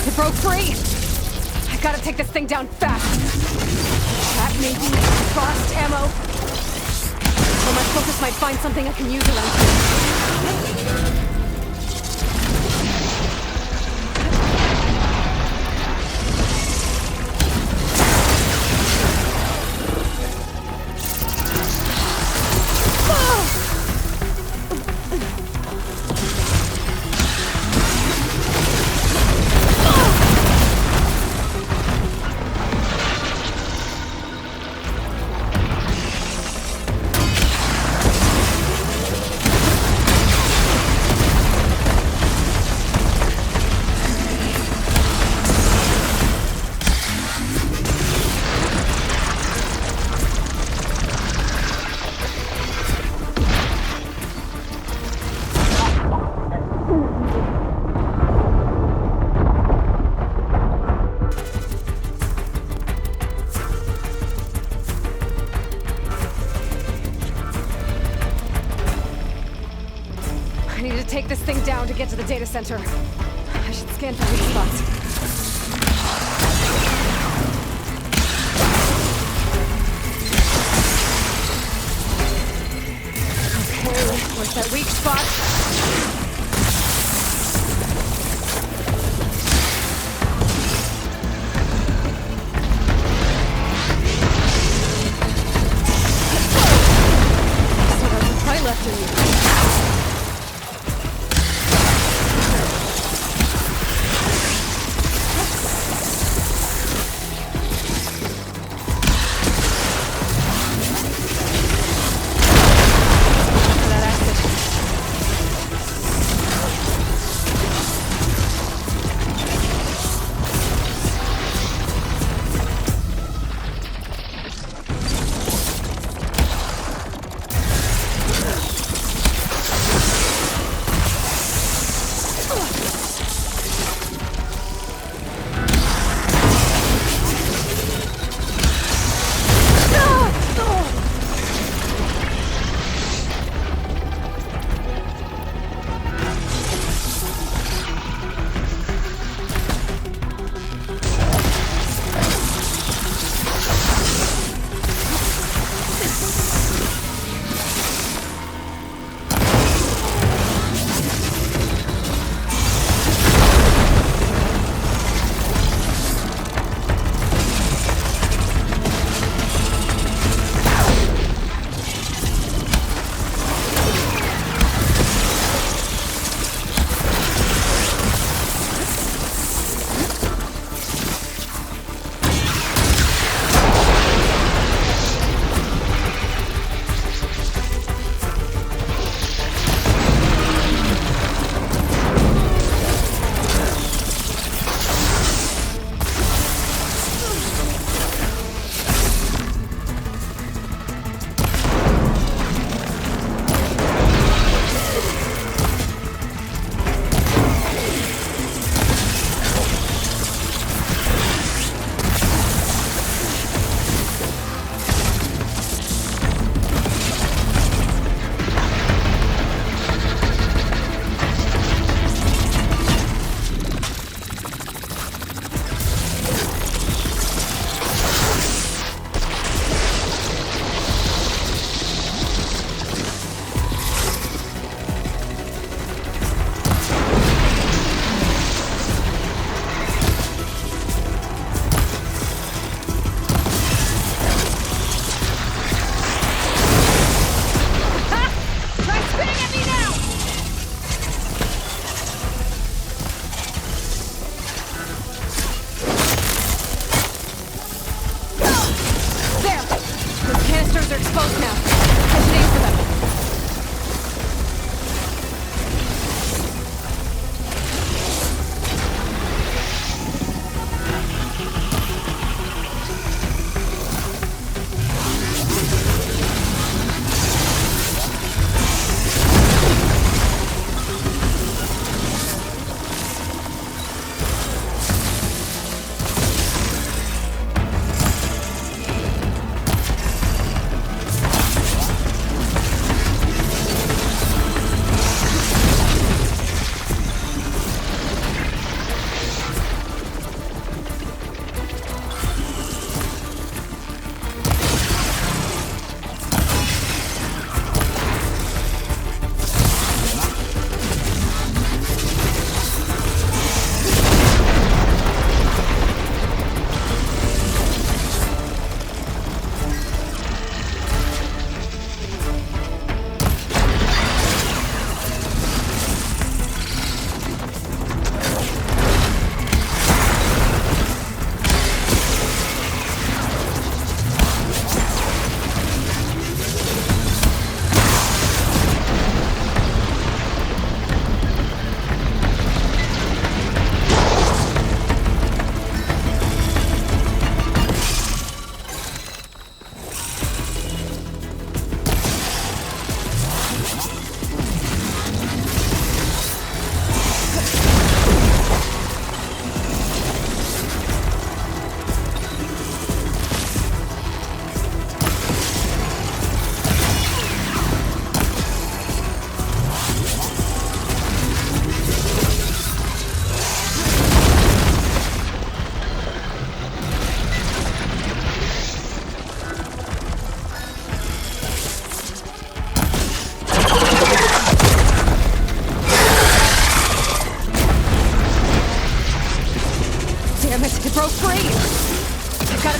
It broke free! I gotta take this thing down fast! That maybe? Frost ammo? Or my focus might find something I can use around here. I need to take this thing down to get to the data center. I should scan for weak spots. Okay, where's that weak spot? Left in you.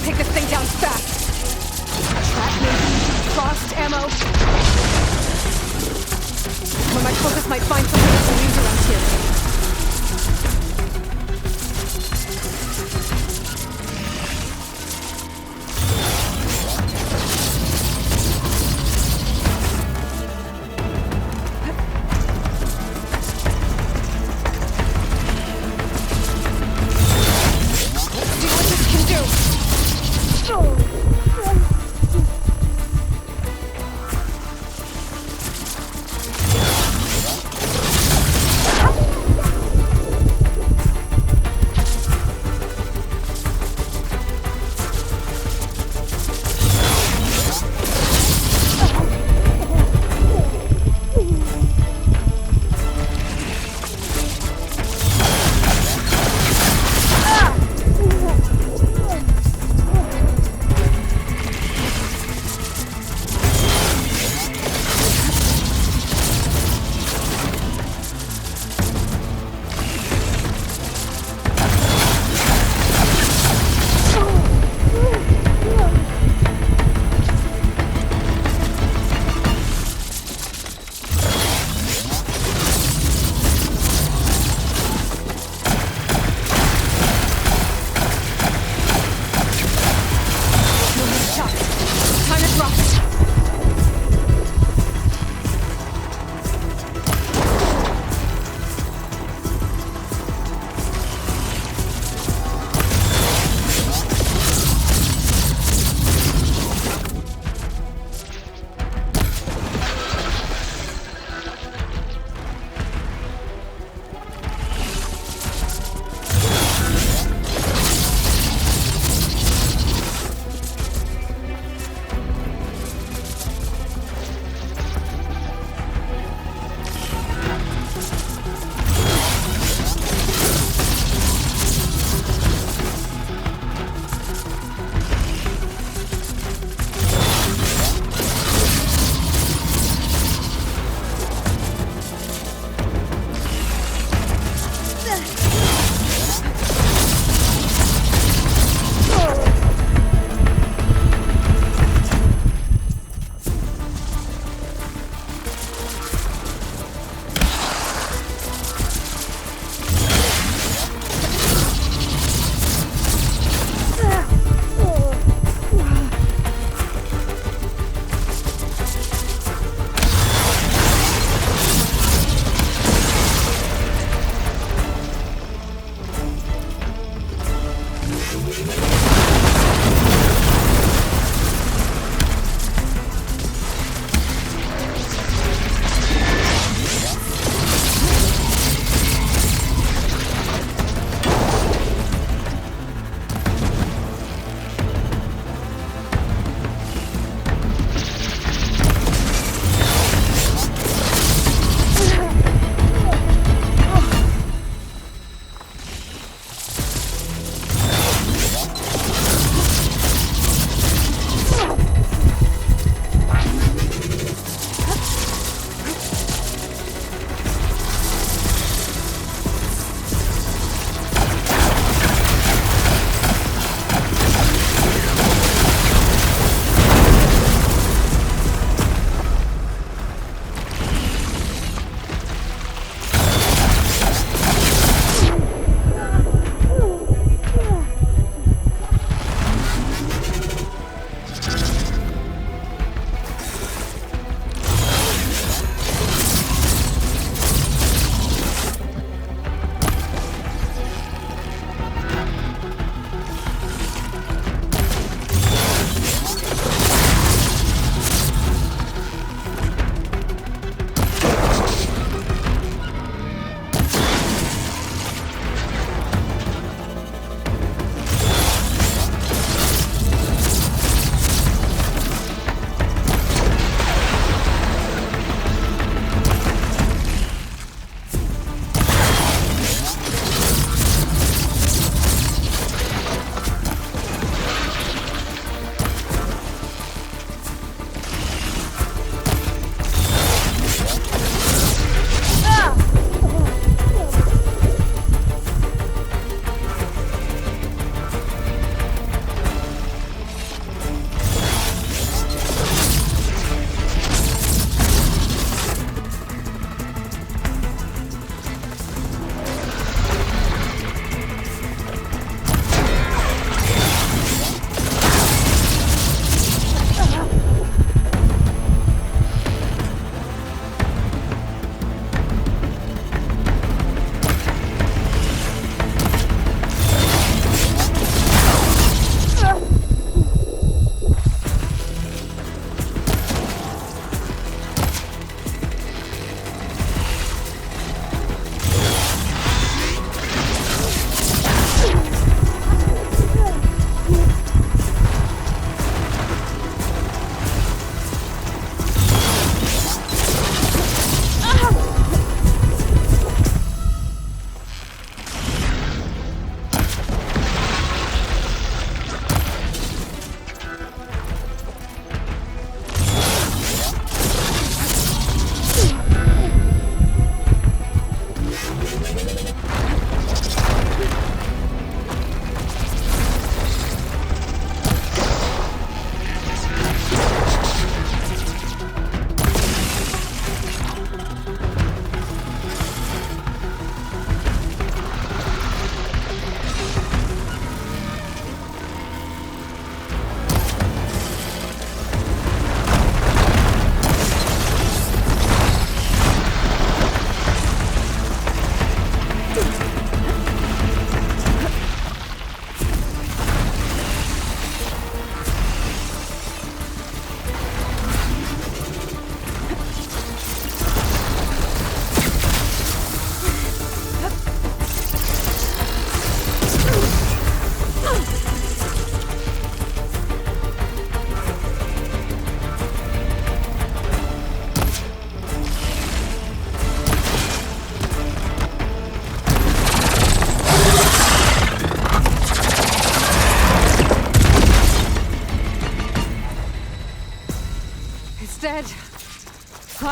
take this thing down fast. Trap maybe? Frost ammo? When my focus might find something I can use around here.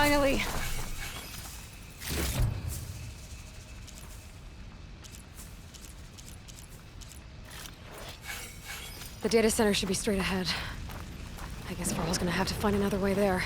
Finally! The data center should be straight ahead. I guess Varl's gonna have to find another way there.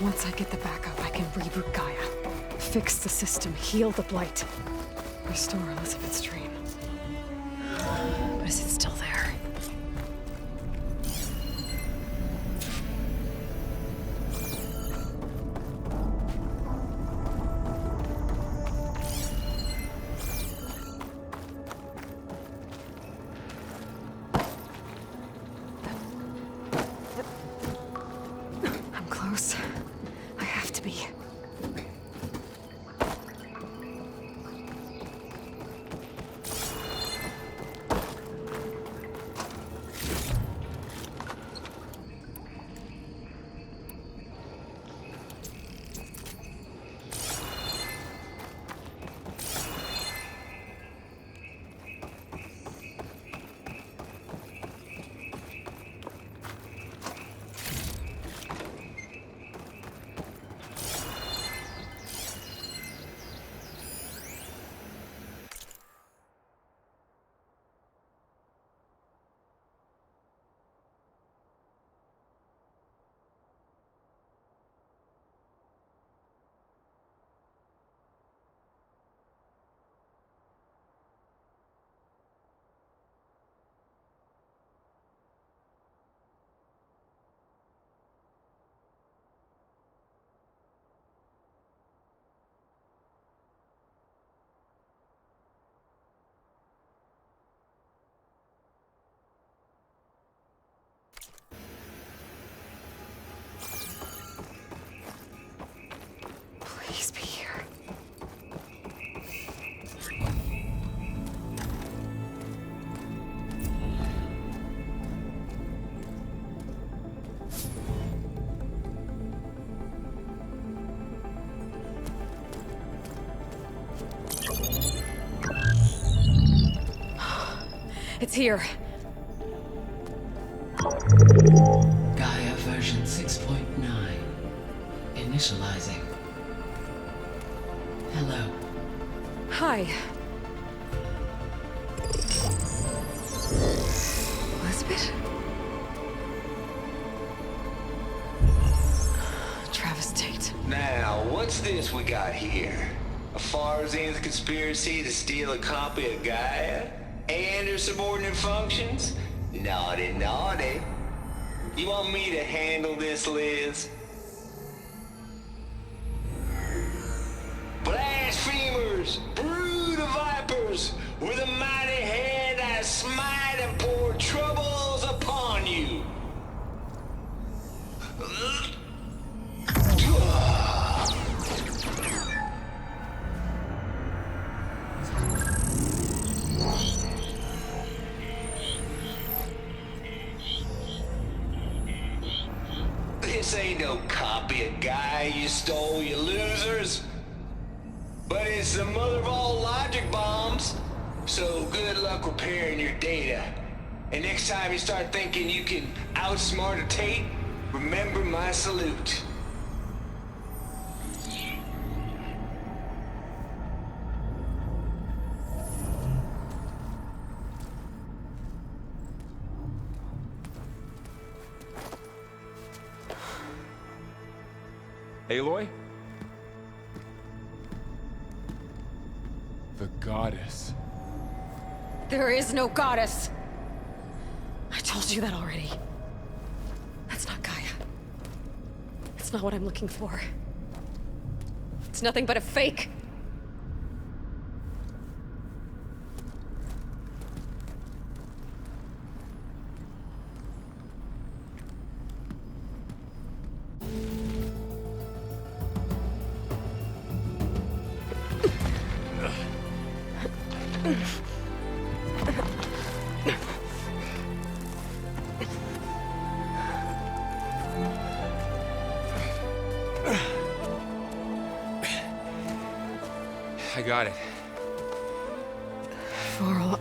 Once I get the backup, I can reboot Gaia. Fix the system, heal the Blight. Restore Elizabeth's dream. But is it still there? I'm close. I have to be. Please be here. It's here. Gaia version 6.9. Initializing. Hello. Hi. Elizabeth? Travis Tate. Now, what's this we got here? A Farzan's conspiracy to steal a copy of Gaia? And her subordinate functions? Naughty, naughty. You want me to handle this, Liz? Blasphemers! Brood of vipers! With a mighty hand I smite and pour trouble This ain't no copy of Gaia you stole, you losers. But it's the mother of all logic bombs. So good luck repairing your data. And next time you start thinking you can outsmart a Tate, remember my salute. Aloy? The goddess. There is no goddess. I told you that already. That's not Gaia. It's not what I'm looking for. It's nothing but a fake. I got it. Varl,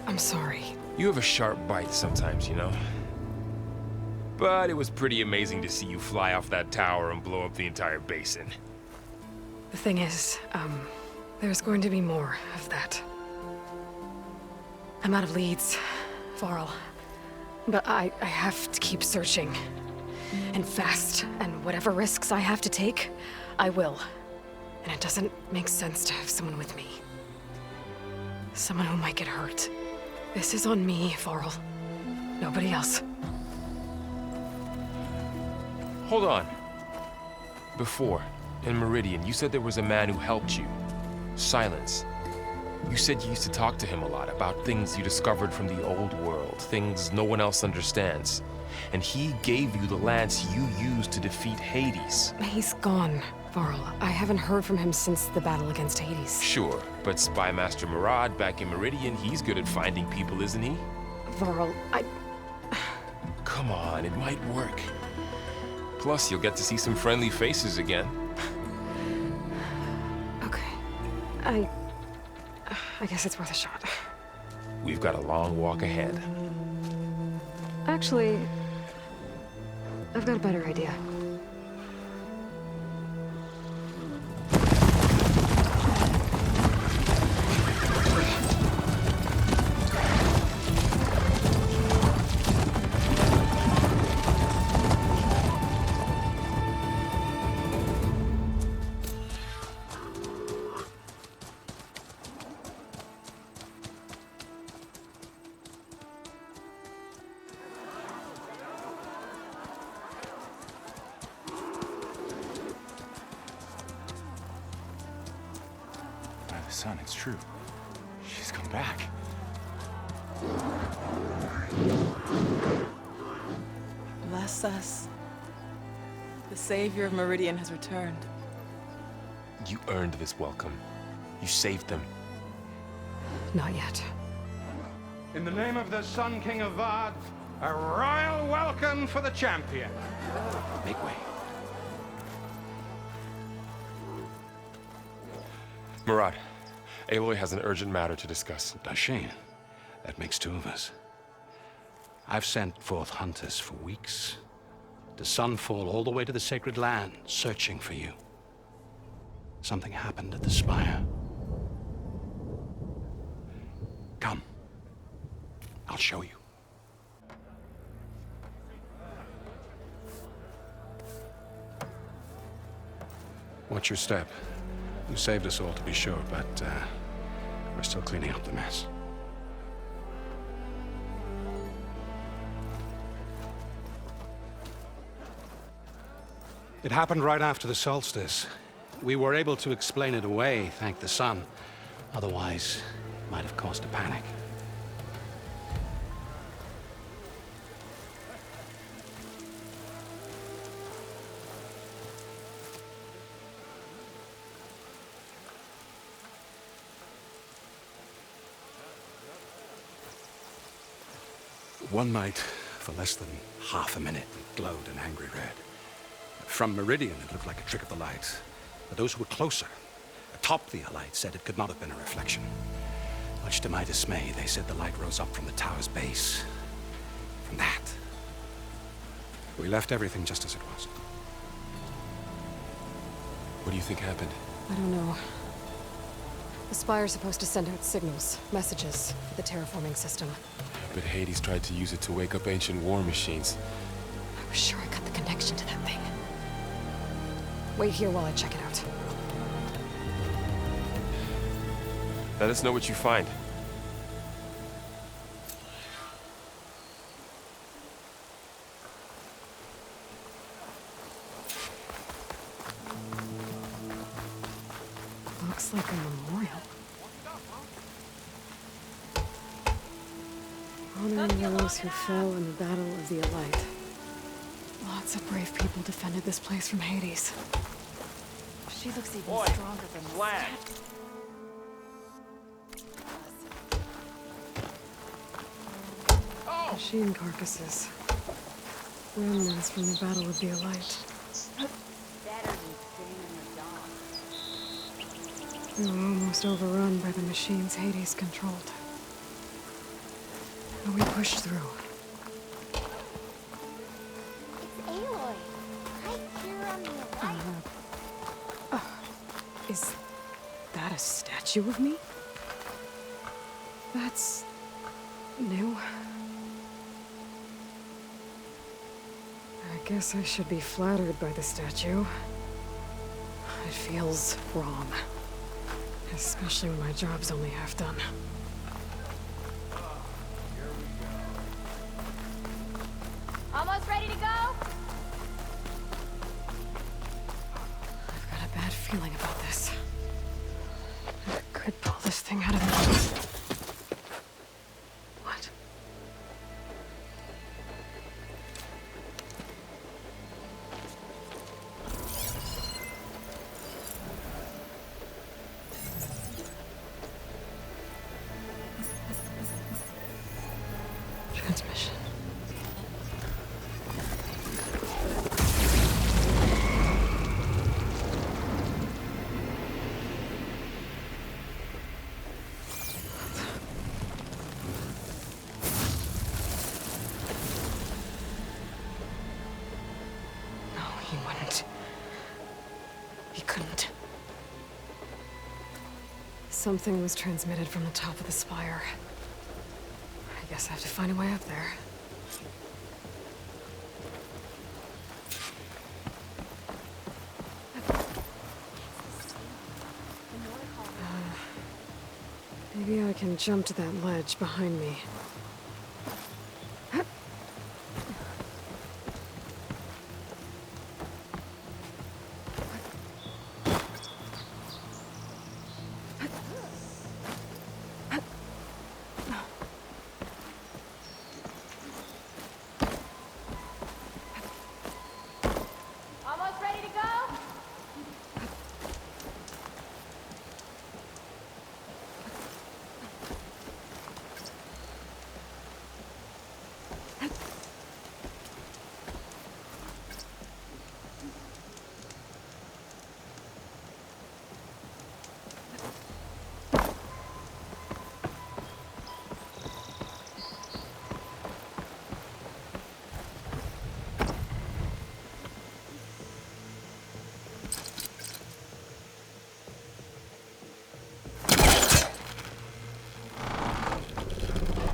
I'm sorry. You have a sharp bite sometimes, you know? But it was pretty amazing to see you fly off that tower and blow up the entire basin. The thing is, there's going to be more of that. I'm out of leads, Varl. But I have to keep searching. And fast. And whatever risks I have to take, I will. And it doesn't make sense to have someone with me. Someone who might get hurt. This is on me, Varl. Nobody else. Hold on. Before, in Meridian, you said there was a man who helped you. Silence. You said you used to talk to him a lot about things you discovered from the old world, things no one else understands. And he gave you the lance you used to defeat Hades. He's gone, Varl. I haven't heard from him since the battle against Hades. Sure, but Spy Master Murad back in Meridian, he's good at finding people, isn't he? Varl, Come on, it might work. Plus, you'll get to see some friendly faces again. Okay. I guess it's worth a shot. We've got a long walk ahead. Actually, I've got a better idea. Son, it's true. She's come back. Bless us. The savior of Meridian has returned. You earned this welcome. You saved them. Not yet. In the name of the Sun King of Vard, a royal welcome for the champion. Make way. Murad, Aloy has an urgent matter to discuss. Dashane, that makes two of us. I've sent forth hunters for weeks, to Sunfall all the way to the Sacred Land, searching for you. Something happened at the Spire. Come. I'll show you. Watch your step. You saved us all, to be sure, but we're still cleaning up the mess. It happened right after the solstice. We were able to explain it away, thank the sun. Otherwise, it might have caused a panic. One might for less than half a minute and glowed an angry red. From Meridian, it looked like a trick of the light. But those who were closer, atop the light, said it could not have been a reflection. Much to my dismay, they said the light rose up from the tower's base. From that, we left everything just as it was. What do you think happened? I don't know. The Spire's supposed to send out signals, messages, for the terraforming system. But Hades tried to use it to wake up ancient war machines. I was sure I got the connection to that thing. Wait here while I check it out. Let us know what you find. Looks like a memorial. Honoring those who fell in the Battle of the Elite. Lots of brave people defended this place from Hades. She looks even stronger than Vlad. Machine carcasses. Remnants from the Battle of the Elite. We were almost overrun by the machines Hades controlled. But we pushed through. It's Aloy, right here on the right. Is that a statue of me? That's new. I guess I should be flattered by the statue. It feels wrong. Especially when my job's only half done. Almost ready to go? I've got a bad feeling about this. I could pull this thing out of me. What? Transmission. No, he wouldn't. He couldn't. Something was transmitted from the top of the spire. I guess I have to find a way up there. Maybe I can jump to that ledge behind me. Almost ready to go?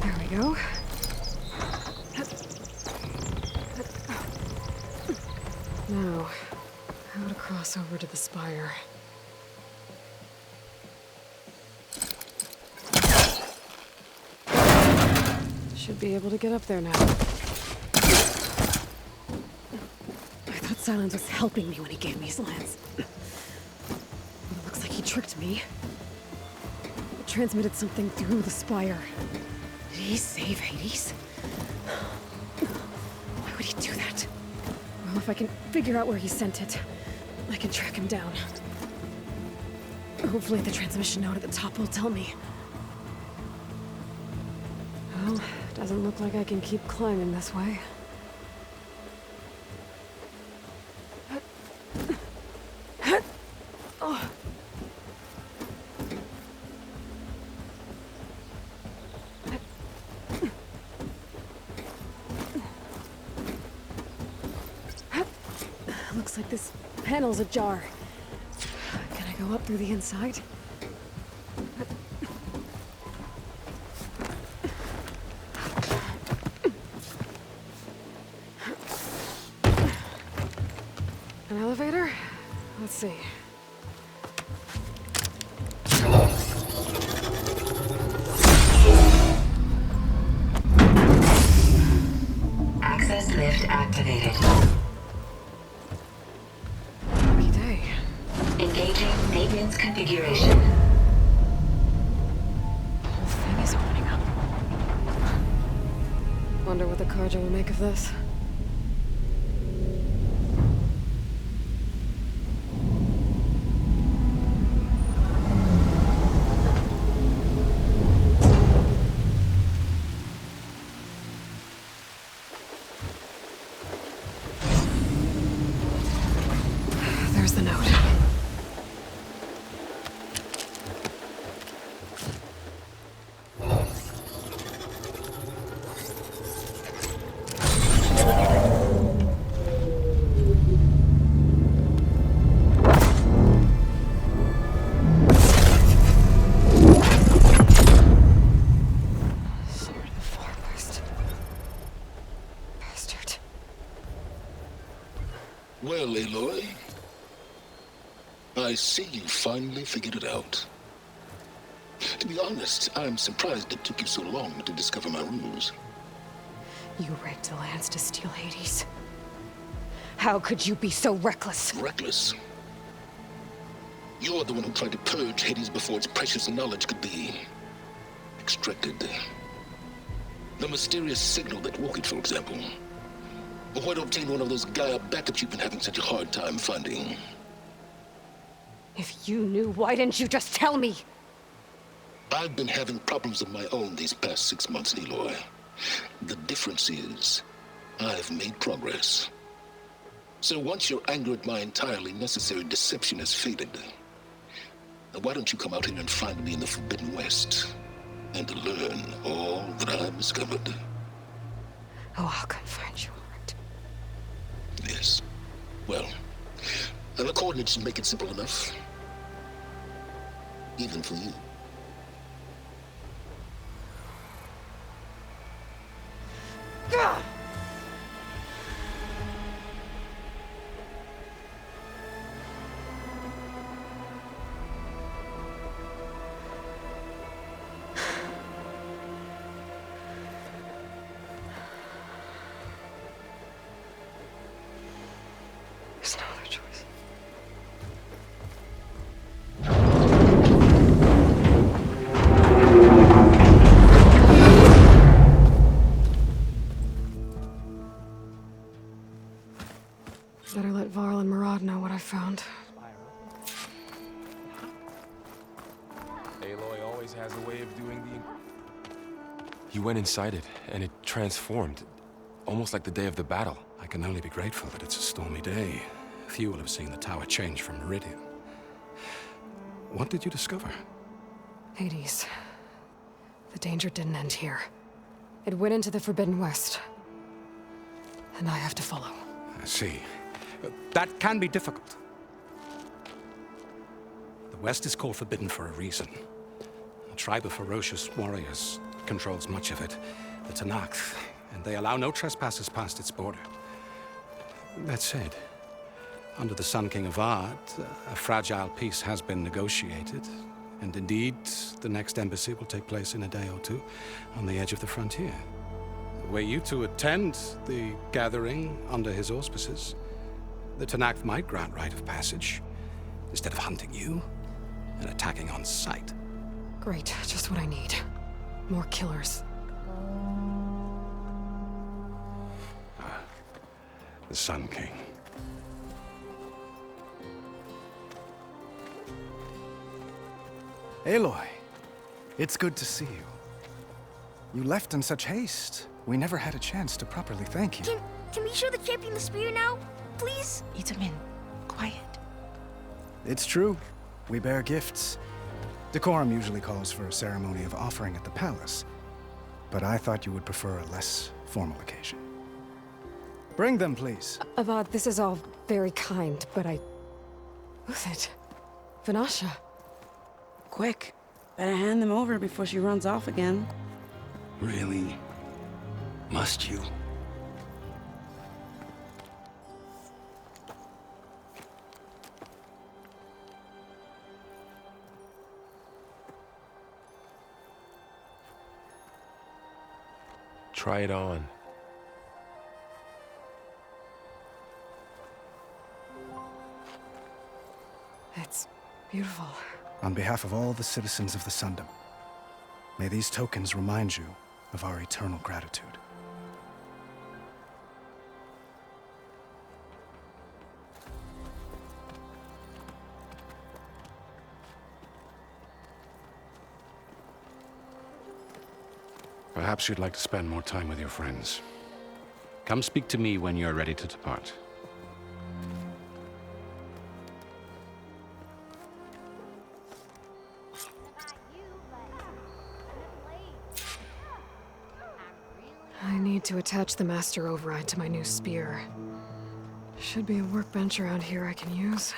There we go. Now, how to cross over to the spire. Should be able to get up there now. I thought Silence was helping me when he gave me his lance. But it looks like he tricked me. It transmitted something through the spire. Did he save Hades? Why would he do that? Well, if I can figure out where he sent it, I can track him down. Hopefully the transmission note at the top will tell me. Well, Doesn't look like I can keep climbing this way. Looks like this panel's ajar. Can I go up through the inside? An elevator? Let's see. Access lift activated. Lucky day. Engaging maintenance configuration. The whole thing is opening up. Wonder what the Carja will make of this. There's the note. Sword of the Far West. Bastard. Well, Aloy, I see you finally figured it out. To be honest, I'm surprised it took you so long to discover my rules. You rigged the lands to steal Hades. How could you be so reckless? Reckless. You're the one who tried to purge Hades before its precious knowledge could be extracted. The mysterious signal that woke it, for example. Or why to obtain one of those Gaia backups you've been having such a hard time finding. If you knew, why didn't you just tell me? I've been having problems of my own these past 6 months, Aloy. The difference is, I've made progress. So once your anger at my entirely necessary deception has faded, now why don't you come out here and find me in the Forbidden West, and learn all that I've discovered? Oh, I'll come find you, all right. Yes. Well, and the coordinates make it simple enough. Even for you. There's no other choice. Better let Varl and Murad know what I found. Aloy always has a way of doing the... You went inside it, and it transformed. Almost like the day of the battle. I can only be grateful that it's a stormy day. Few will have seen the tower change from Meridian. What did you discover? Hades. The danger didn't end here. It went into the Forbidden West. And I have to follow. I see. That can be difficult. The West is called Forbidden for a reason. A tribe of ferocious warriors controls much of it, the Tenakth, and they allow no trespassers past its border. That said, under the Sun King of Ard, a fragile peace has been negotiated, and indeed, the next embassy will take place in a day or two on the edge of the frontier. Were you to attend the gathering under his auspices, the Tenakth might grant right of passage, instead of hunting you and attacking on sight. Great, just what I need. More killers. The Sun King. Aloy, it's good to see you. You left in such haste. We never had a chance to properly thank you. Can we show the champion the spear now? Please? Itamen, quiet. It's true. We bear gifts. Decorum usually calls for a ceremony of offering at the palace, but I thought you would prefer a less formal occasion. Bring them, please. Avad, this is all very kind, but Who's it? Vanasha. Quick. Better hand them over before she runs off again. Really? Must you? Try it on. It's beautiful. On behalf of all the citizens of the Sundom, may these tokens remind you of our eternal gratitude. Perhaps you'd like to spend more time with your friends. Come speak to me when you're ready to depart. I need to attach the Master Override to my new spear. Should be a workbench around here I can use.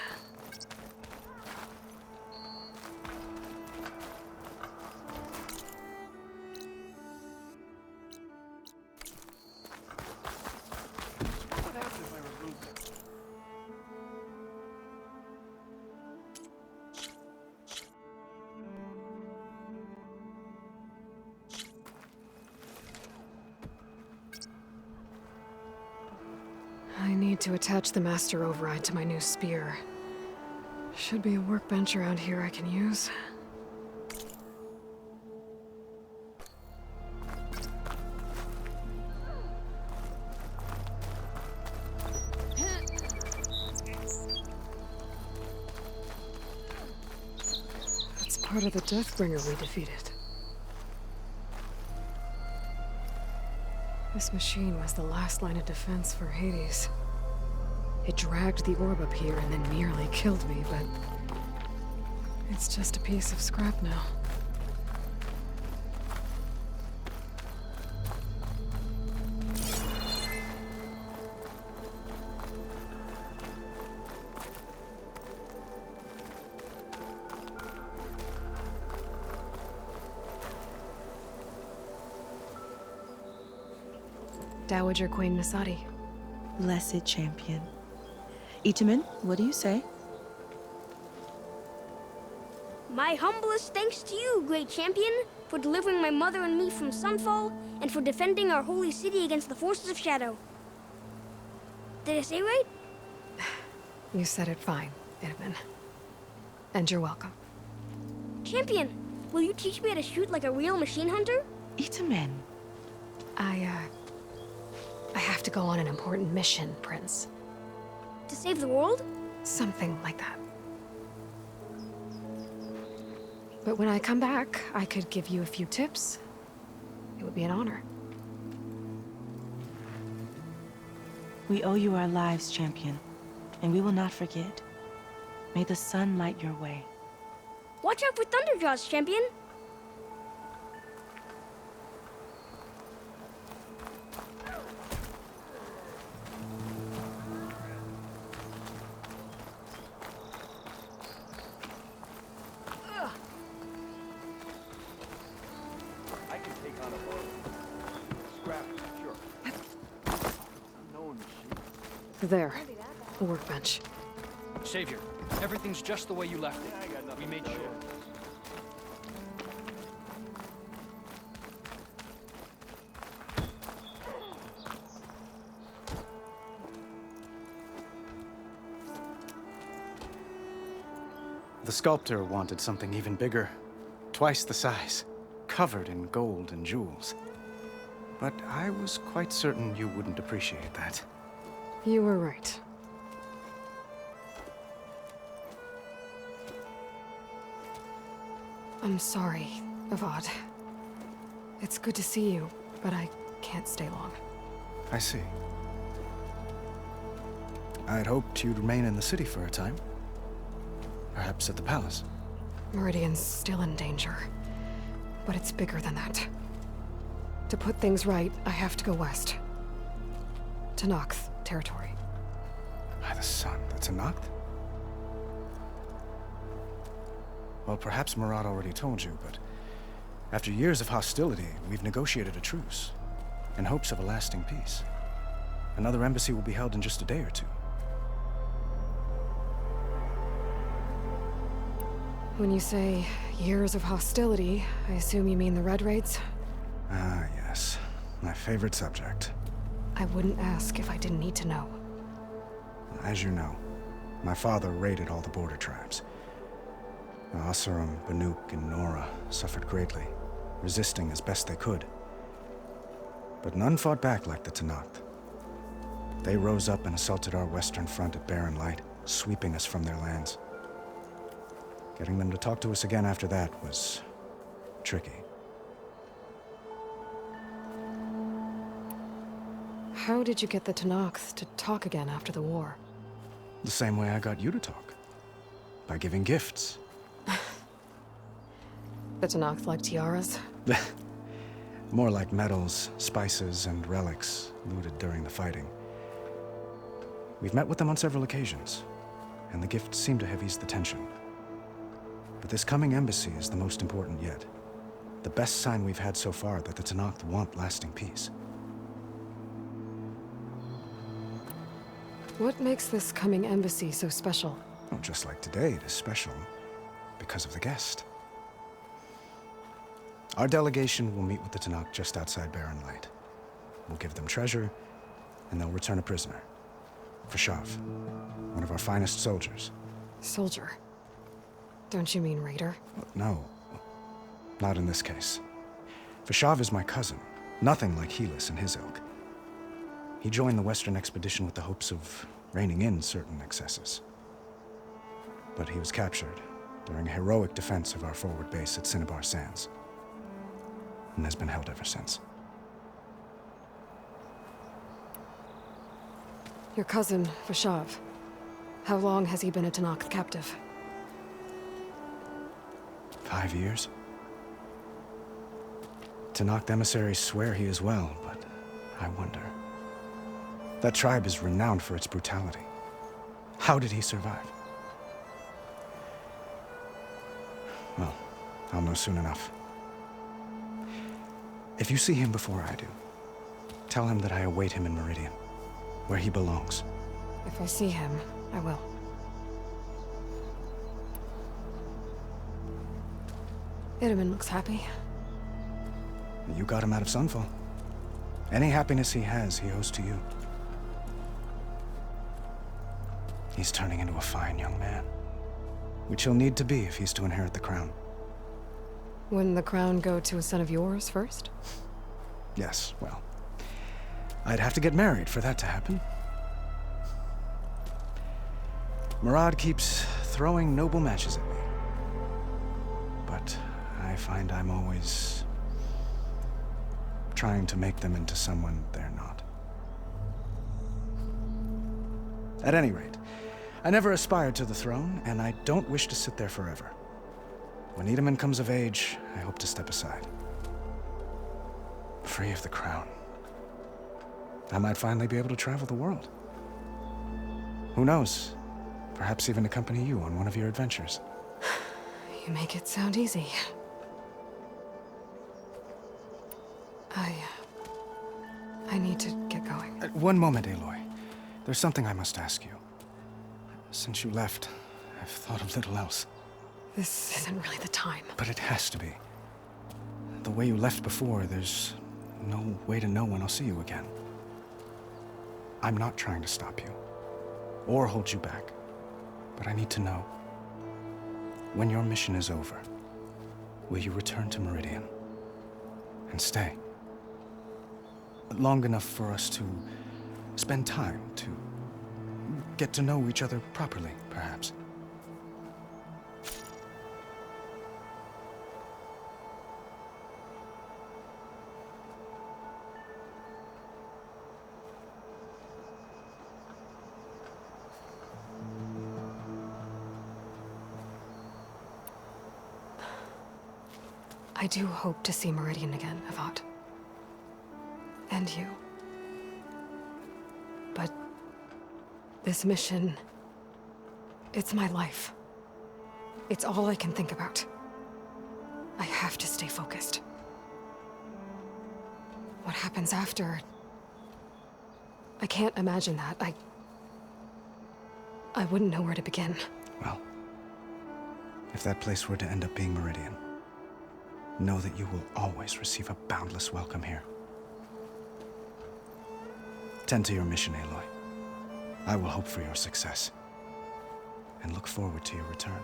I need to attach the Master Override to my new spear. Should be a workbench around here I can use. That's part of the Deathbringer we defeated. This machine was the last line of defense for Hades. It dragged the orb up here and then nearly killed me, but it's just a piece of scrap now. Dowager Queen Nasadi. Blessed champion. Itamen, what do you say? My humblest thanks to you, great champion, for delivering my mother and me from Sunfall, and for defending our holy city against the forces of Shadow. Did I say right? You said it fine, Itamen. And you're welcome. Champion, will you teach me how to shoot like a real machine hunter? Itamen. I have to go on an important mission, Prince. To save the world? Something like that. But when I come back, I could give you a few tips. It would be an honor. We owe you our lives, champion, and we will not forget. May the sun light your way. Watch out for Thunderjaws, champion! There. A workbench. Savior, everything's just the way you left it. We made sure. The sculptor wanted something even bigger. Twice the size. Covered in gold and jewels. But I was quite certain you wouldn't appreciate that. You were right. I'm sorry, Avad. It's good to see you, but I can't stay long. I see. I had hoped you'd remain in the city for a time. Perhaps at the palace. Meridian's still in danger. But it's bigger than that. To put things right, I have to go west. To Nox territory. By the sun, that's a Noct? Well, perhaps Murad already told you, but after years of hostility, we've negotiated a truce, in hopes of a lasting peace. Another embassy will be held in just a day or two. When you say years of hostility, I assume you mean the Red Raids? Ah, yes. My favorite subject. I wouldn't ask if I didn't need to know. As you know, my father raided all the border tribes. Oseram, Banuk, and Nora suffered greatly, resisting as best they could. But none fought back like the Tenakth. They rose up and assaulted our western front at Barren Light, sweeping us from their lands. Getting them to talk to us again after that was tricky. How did you get the Tenakth to talk again after the war? The same way I got you to talk. By giving gifts. The Tenakth like tiaras? More like medals, spices, and relics looted during the fighting. We've met with them on several occasions, and the gifts seem to have eased the tension. But this coming embassy is the most important yet. The best sign we've had so far that the Tenakth want lasting peace. What makes this coming embassy so special? Well, just like today, it is special because of the guest. Our delegation will meet with the Tenakth just outside Barren Light. We'll give them treasure, and they'll return a prisoner. Fashav, one of our finest soldiers. Soldier? Don't you mean raider? No, not in this case. Fashav is my cousin, nothing like Helis and his ilk. He joined the Western expedition with the hopes of reining in certain excesses. But he was captured during a heroic defense of our forward base at Cinnabar Sands, and has been held ever since. Your cousin, Fashav. How long has he been a Tenakth captive? 5 years. Tenakth emissaries swear he is well, but I wonder. That tribe is renowned for its brutality. How did he survive? Well, I'll know soon enough. If you see him before I do, tell him that I await him in Meridian, where he belongs. If I see him, I will. Itamen looks happy. You got him out of Sunfall. Any happiness he has, he owes to you. He's turning into a fine young man, which he'll need to be if he's to inherit the crown. Wouldn't the crown go to a son of yours first? Yes, well, I'd have to get married for that to happen. Murad keeps throwing noble matches at me. But I find I'm always trying to make them into someone they're not. At any rate, I never aspired to the throne, and I don't wish to sit there forever. When Itamen comes of age, I hope to step aside. Free of the crown. I might finally be able to travel the world. Who knows? Perhaps even accompany you on one of your adventures. You make it sound easy. I need to get going. One moment, Aloy. There's something I must ask you. Since you left, I've thought of little else. This isn't really the time. But it has to be. The way you left before, there's no way to know when I'll see you again. I'm not trying to stop you, or hold you back. But I need to know, when your mission is over, will you return to Meridian? And stay? Long enough for us to spend time, to get to know each other properly, perhaps. I do hope to see Meridian again, Avad. And you. But this mission, it's my life. It's all I can think about. I have to stay focused. What happens after? I can't imagine that. I wouldn't know where to begin. Well, if that place were to end up being Meridian, know that you will always receive a boundless welcome here. Tend to your mission, Aloy. I will hope for your success, and look forward to your return.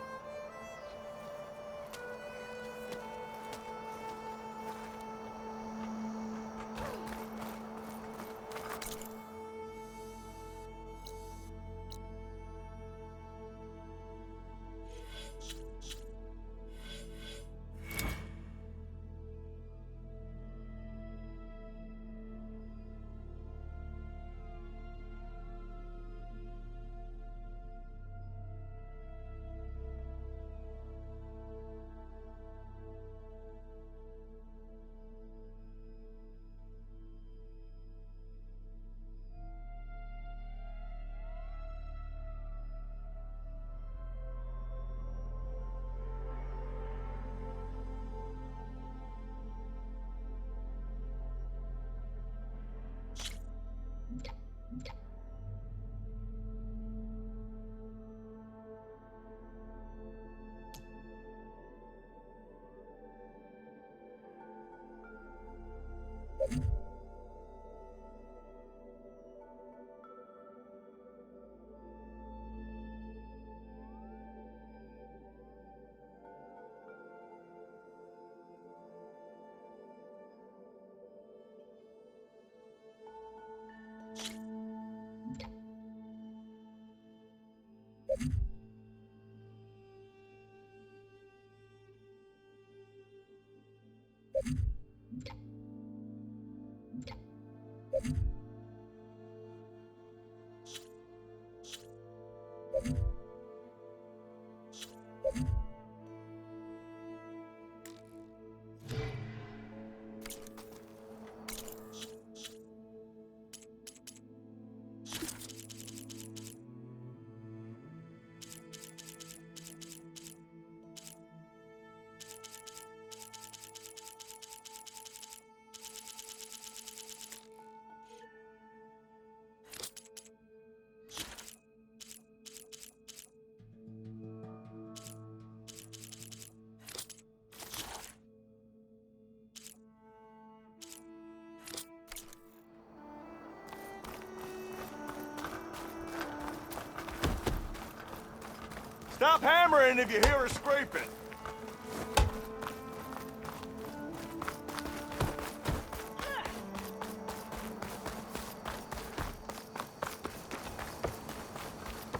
Stop hammering if you hear her scraping.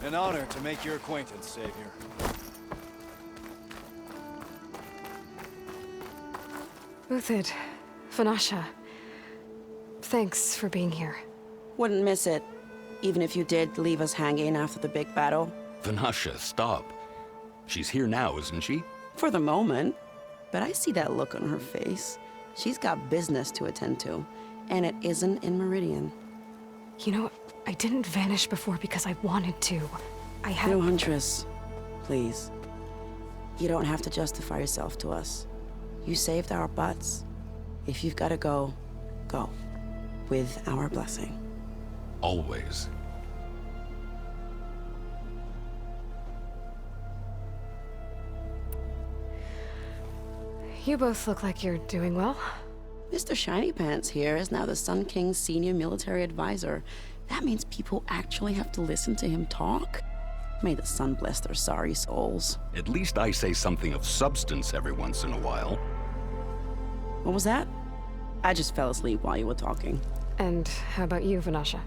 An honor to make your acquaintance, Savior. Uthid, Vanasha, thanks for being here. Wouldn't miss it, even if you did leave us hanging after the big battle. Vanasha, stop. She's here now, isn't she? For the moment. But I see that look on her face. She's got business to attend to, and it isn't in Meridian. You know, I didn't vanish before because I wanted to. I had... No, Huntress. Please. You don't have to justify yourself to us. You saved our butts. If you've got to go, go. With our blessing. Always. You both look like you're doing well. Mr. Shiny Pants here is now the Sun King's senior military advisor. That means people actually have to listen to him talk? May the sun bless their sorry souls. At least I say something of substance every once in a while. What was that? I just fell asleep while you were talking. And how about you, Vanasha?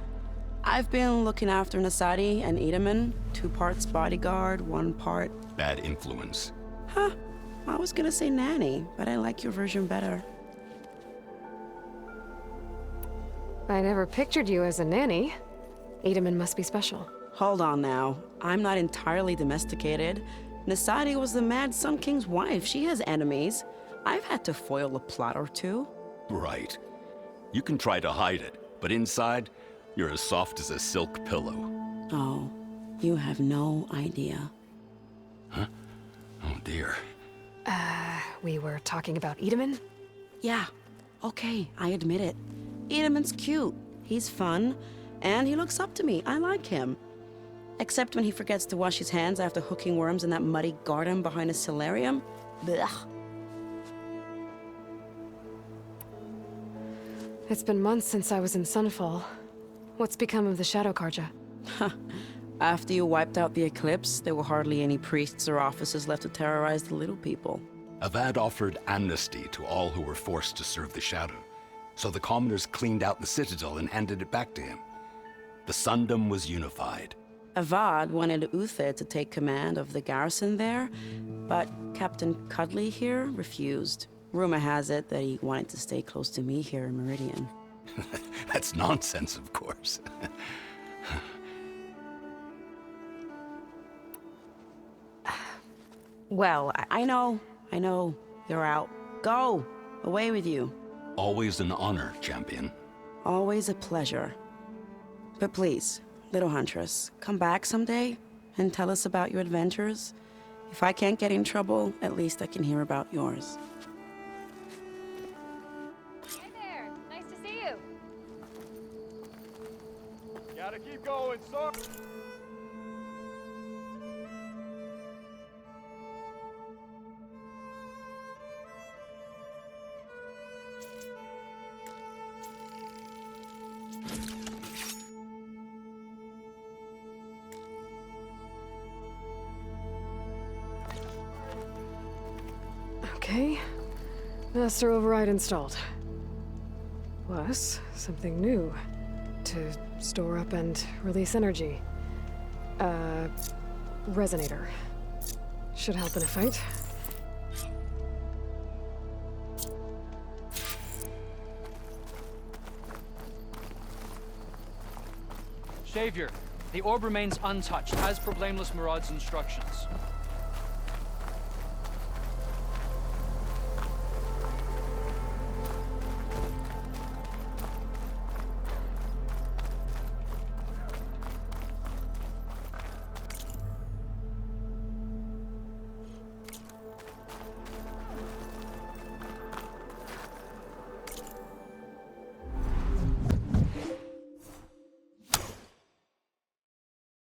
I've been looking after Nasadi and Edaman. 2 parts bodyguard, 1 part... Bad influence. Huh. I was gonna say nanny, but I like your version better. I never pictured you as a nanny. Edaman must be special. Hold on now. I'm not entirely domesticated. Nasadi was the Mad Sun King's wife. She has enemies. I've had to foil a plot or two. Right. You can try to hide it, but inside, you're as soft as a silk pillow. Oh, you have no idea. Huh? Oh dear. We were talking about Edaman? Yeah, okay, I admit it. Edaman's cute, he's fun, and he looks up to me. I like him. Except when he forgets to wash his hands after hooking worms in that muddy garden behind a solarium. Blech. It's been months since I was in Sunfall. What's become of the Shadow Carja? After you wiped out the Eclipse, there were hardly any priests or officers left to terrorize the little people. Avad offered amnesty to all who were forced to serve the Shadow, so the commoners cleaned out the Citadel and handed it back to him. The Sundom was unified. Avad wanted Uther to take command of the garrison there, but Captain Cudley here refused. Rumor has it that he wanted to stay close to me here in Meridian. That's nonsense, of course. Well, I know. You're out. Go! Away with you. Always an honor, champion. Always a pleasure. But please, little Huntress, come back someday and tell us about your adventures. If I can't get in trouble, at least I can hear about yours. Hey there! Nice to see you! Gotta keep going, son. Okay. Master override installed. Plus, something new. To store up and release energy. Resonator. Should help in a fight. Savior, the orb remains untouched, as per Blameless Maraud's instructions.